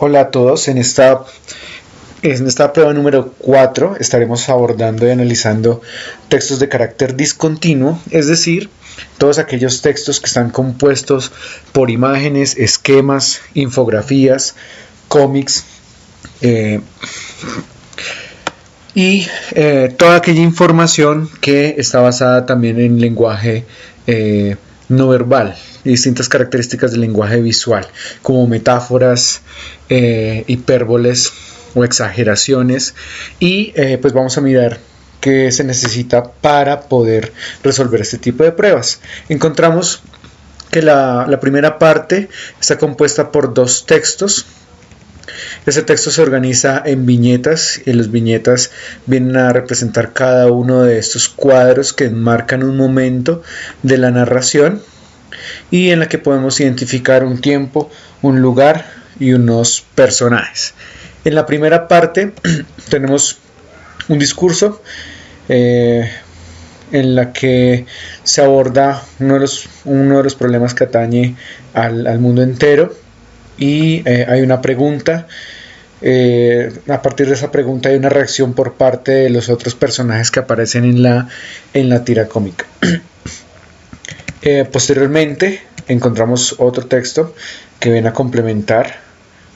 Hola a todos, en esta prueba número 4 estaremos abordando y analizando textos de carácter discontinuo, es decir, todos aquellos textos que están compuestos por imágenes, esquemas, infografías, cómics y toda aquella información que está basada también en lenguaje no verbal y distintas características del lenguaje visual, como metáforas, hipérboles o exageraciones, y pues vamos a mirar qué se necesita para poder resolver este tipo de pruebas. Encontramos que la primera parte está compuesta por dos textos. Este texto se organiza en viñetas y las viñetas vienen a representar cada uno de estos cuadros que enmarcan un momento de la narración y en la que podemos identificar un tiempo, un lugar y unos personajes. En la primera parte tenemos un discurso en la que se aborda uno de los problemas que atañe al mundo entero y hay una pregunta. A partir de esa pregunta hay una reacción por parte de los otros personajes que aparecen en la tira cómica. Posteriormente encontramos otro texto que viene a complementar,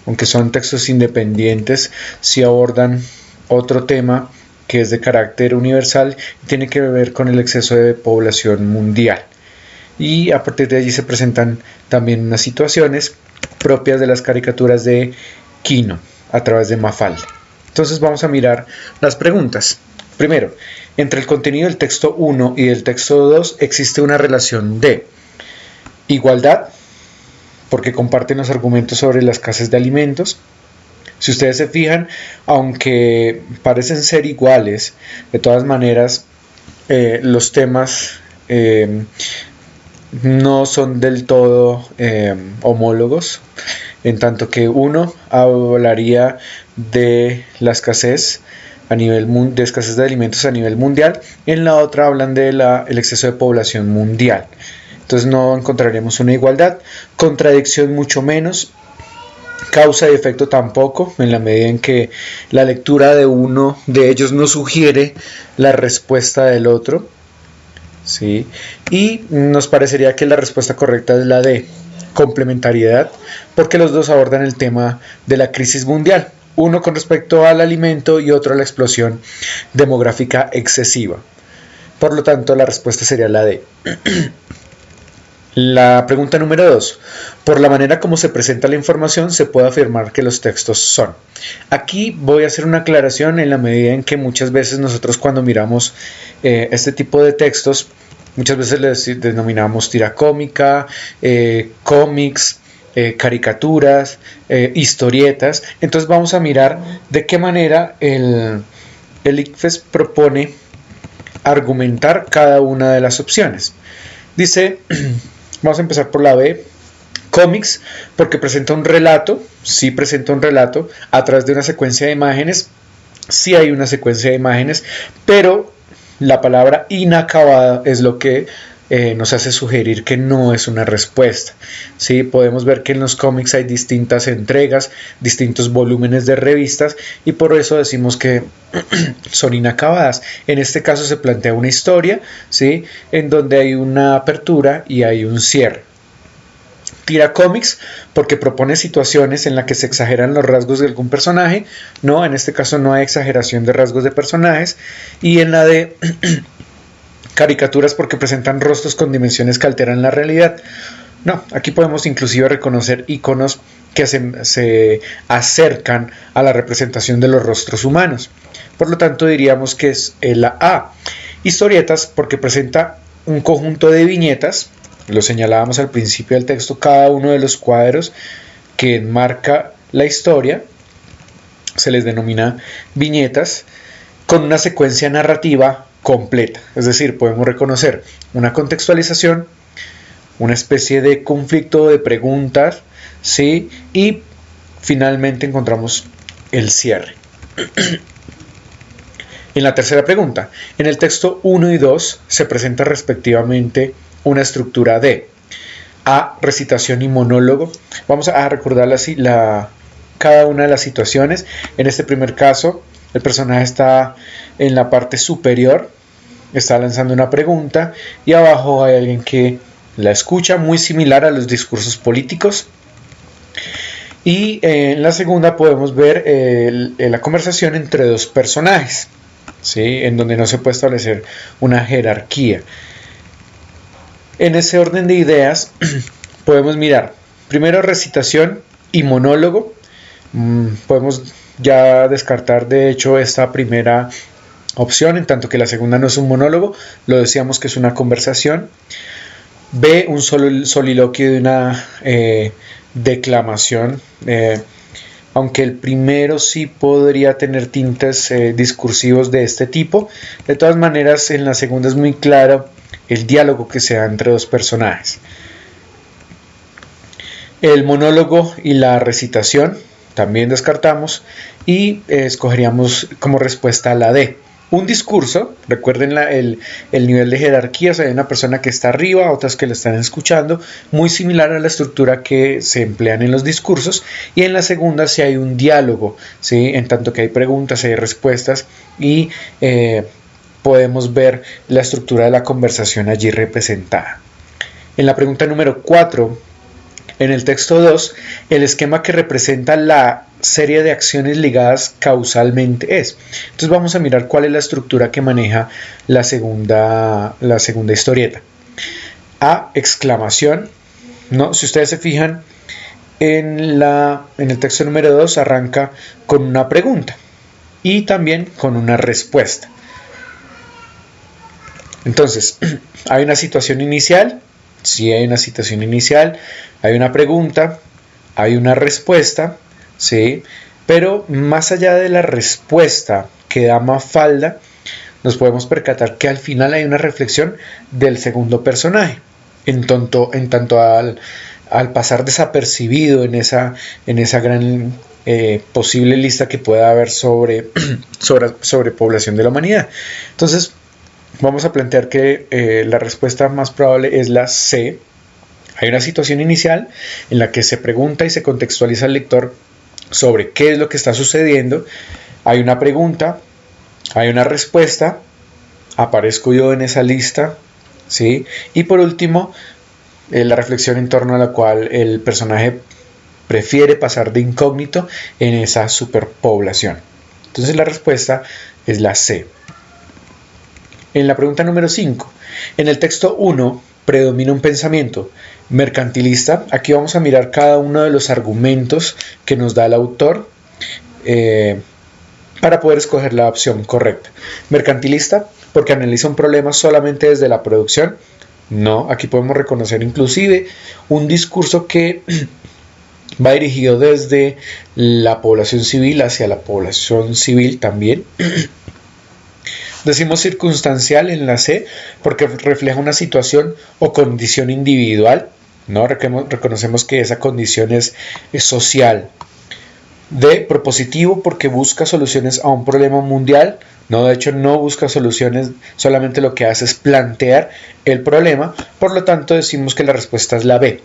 aunque son textos independientes, sí abordan otro tema que es de carácter universal y tiene que ver con el exceso de población mundial. Y a partir de allí se presentan también unas situaciones propias de las caricaturas de Quino a través de Mafalda. Entonces vamos a mirar las preguntas. Primero, entre el contenido del texto 1 y del texto 2 existe una relación de igualdad, porque comparten los argumentos sobre la escasez de alimentos. Si ustedes se fijan, aunque parecen ser iguales, de todas maneras los temas no son del todo homólogos, en tanto que uno hablaría de la escasez de escasez de alimentos a nivel mundial, en la otra hablan del exceso de población mundial. Entonces no encontraremos una igualdad, contradicción mucho menos, causa y efecto tampoco, en la medida en que la lectura de uno de ellos no sugiere la respuesta del otro, ¿sí? Y nos parecería que la respuesta correcta es la de complementariedad, porque los dos abordan el tema de la crisis mundial, uno con respecto al alimento y otro a la explosión demográfica excesiva. Por lo tanto, la respuesta sería la D. La pregunta número 2. Por la manera como se presenta la información, se puede afirmar que los textos son. Aquí voy a hacer una aclaración en la medida en que muchas veces nosotros cuando miramos este tipo de textos, muchas veces les denominamos tira cómica, cómics, caricaturas, historietas. Entonces vamos a mirar de qué manera el ICFES propone argumentar cada una de las opciones. Dice, vamos a empezar por la B, cómics, porque presenta un relato, sí presenta un relato a través de una secuencia de imágenes, sí hay una secuencia de imágenes, pero la palabra inacabada es lo que nos hace sugerir que no es una respuesta. ¿Sí? Podemos ver que en los cómics hay distintas entregas, distintos volúmenes de revistas y por eso decimos que son inacabadas. En este caso se plantea una historia, ¿sí? En donde hay una apertura y hay un cierre. Tira cómics porque propone situaciones en las que se exageran los rasgos de algún personaje, no, en este caso no hay exageración de rasgos de personajes, y en la de caricaturas porque presentan rostros con dimensiones que alteran la realidad. No, aquí podemos inclusive reconocer iconos que se acercan a la representación de los rostros humanos. Por lo tanto diríamos que es la A. Historietas porque presenta un conjunto de viñetas, lo señalábamos al principio del texto, cada uno de los cuadros que enmarca la historia se les denomina viñetas, con una secuencia narrativa completa, es decir, podemos reconocer una contextualización, una especie de conflicto de preguntas, ¿sí? Y finalmente encontramos el cierre. En la tercera pregunta, en el texto 1 y 2 se presenta respectivamente una estructura de A, recitación y monólogo. Vamos a recordar cada una de las situaciones. En este primer caso, el personaje está en la parte superior, está lanzando una pregunta y abajo hay alguien que la escucha, muy similar a los discursos políticos. Y en la segunda podemos ver la conversación entre dos personajes, ¿sí? En donde no se puede establecer una jerarquía. En ese orden de ideas podemos mirar primero recitación y monólogo. Podemos ya descartar de hecho esta primera opción, en tanto que la segunda no es un monólogo, lo decíamos que es una conversación. B, un soliloquio de una declamación, aunque el primero sí podría tener tintes discursivos de este tipo. De todas maneras, en la segunda es muy claro el diálogo que se da entre dos personajes. El monólogo y la recitación también descartamos y escogeríamos como respuesta la D. Un discurso, recuerden el nivel de jerarquías, hay una persona que está arriba, otras que le están escuchando, muy similar a la estructura que se emplean en los discursos, y en la segunda sí hay un diálogo, ¿sí? En tanto que hay preguntas, hay respuestas y podemos ver la estructura de la conversación allí representada. En la pregunta número 4, en el texto 2, el esquema que representa la serie de acciones ligadas causalmente es. Entonces vamos a mirar cuál es la estructura que maneja la segunda historieta. A, exclamación. ¿No? Si ustedes se fijan, en el texto número 2 arranca con una pregunta y también con una respuesta. Entonces, hay una situación inicial, sí hay una situación inicial, hay una pregunta, hay una respuesta, sí, pero más allá de la respuesta que da Mafalda, nos podemos percatar que al final hay una reflexión del segundo personaje, en tanto al pasar desapercibido en esa gran posible lista que pueda haber sobre población de la humanidad. Entonces, vamos a plantear que la respuesta más probable es la C. Hay una situación inicial en la que se pregunta y se contextualiza al lector sobre qué es lo que está sucediendo. Hay una pregunta, hay una respuesta, aparezco yo en esa lista, ¿sí? Y por último, la reflexión en torno a la cual el personaje prefiere pasar de incógnito en esa superpoblación. Entonces la respuesta es la C. En la pregunta número 5, en el texto 1 predomina un pensamiento mercantilista. Aquí vamos a mirar cada uno de los argumentos que nos da el autor para poder escoger la opción correcta. Mercantilista, porque analiza un problema solamente desde la producción. No, aquí podemos reconocer inclusive un discurso que va dirigido desde la población civil hacia la población civil también. Decimos circunstancial en la C porque refleja una situación o condición individual, ¿no? Reconocemos que esa condición es social. D, propositivo porque busca soluciones a un problema mundial. No, de hecho no busca soluciones, solamente lo que hace es plantear el problema. Por lo tanto decimos que la respuesta es la B.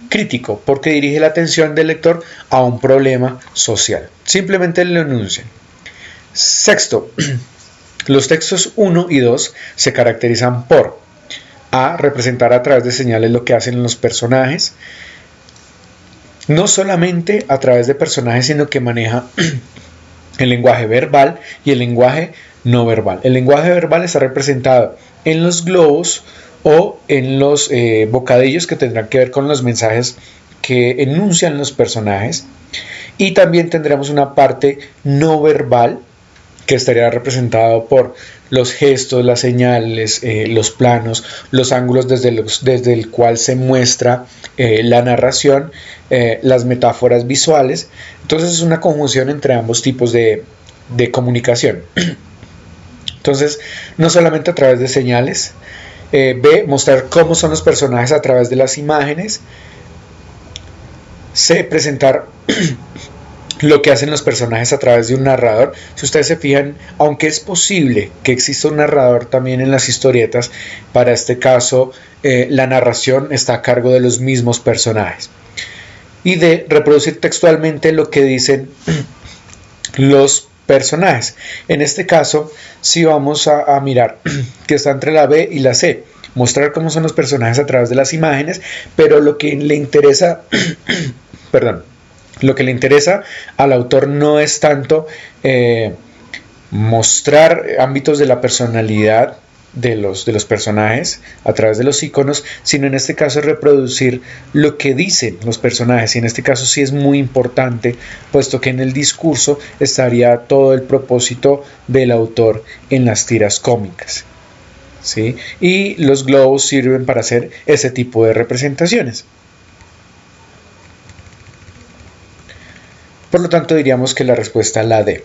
Crítico porque dirige la atención del lector a un problema social. Simplemente lo enuncian. Sexto, los textos 1 y 2 se caracterizan por A, representar a través de señales lo que hacen los personajes. No solamente a través de personajes, sino que maneja el lenguaje verbal y el lenguaje no verbal. El lenguaje verbal está representado en los globos o en los bocadillos que tendrán que ver con los mensajes que enuncian los personajes. Y también tendremos una parte no verbal que estaría representado por los gestos, las señales, los planos, los ángulos desde el cual se muestra la narración, las metáforas visuales. Entonces es una conjunción entre ambos tipos de comunicación. Entonces, no solamente a través de señales. B, mostrar cómo son los personajes a través de las imágenes. C, presentar lo que hacen los personajes a través de un narrador. Si ustedes se fijan, aunque es posible que exista un narrador también en las historietas, para este caso la narración está a cargo de los mismos personajes. Y D, reproducir textualmente lo que dicen los personajes. En este caso, si vamos a mirar que está entre la B y la C, mostrar cómo son los personajes a través de las imágenes, pero lo que le interesa, perdón, lo que le interesa al autor no es tanto mostrar ámbitos de la personalidad de los personajes a través de los iconos, sino en este caso reproducir lo que dicen los personajes, y en este caso sí es muy importante, puesto que en el discurso estaría todo el propósito del autor en las tiras cómicas, ¿sí? Y los globos sirven para hacer ese tipo de representaciones. Por lo tanto, diríamos que la respuesta es la D.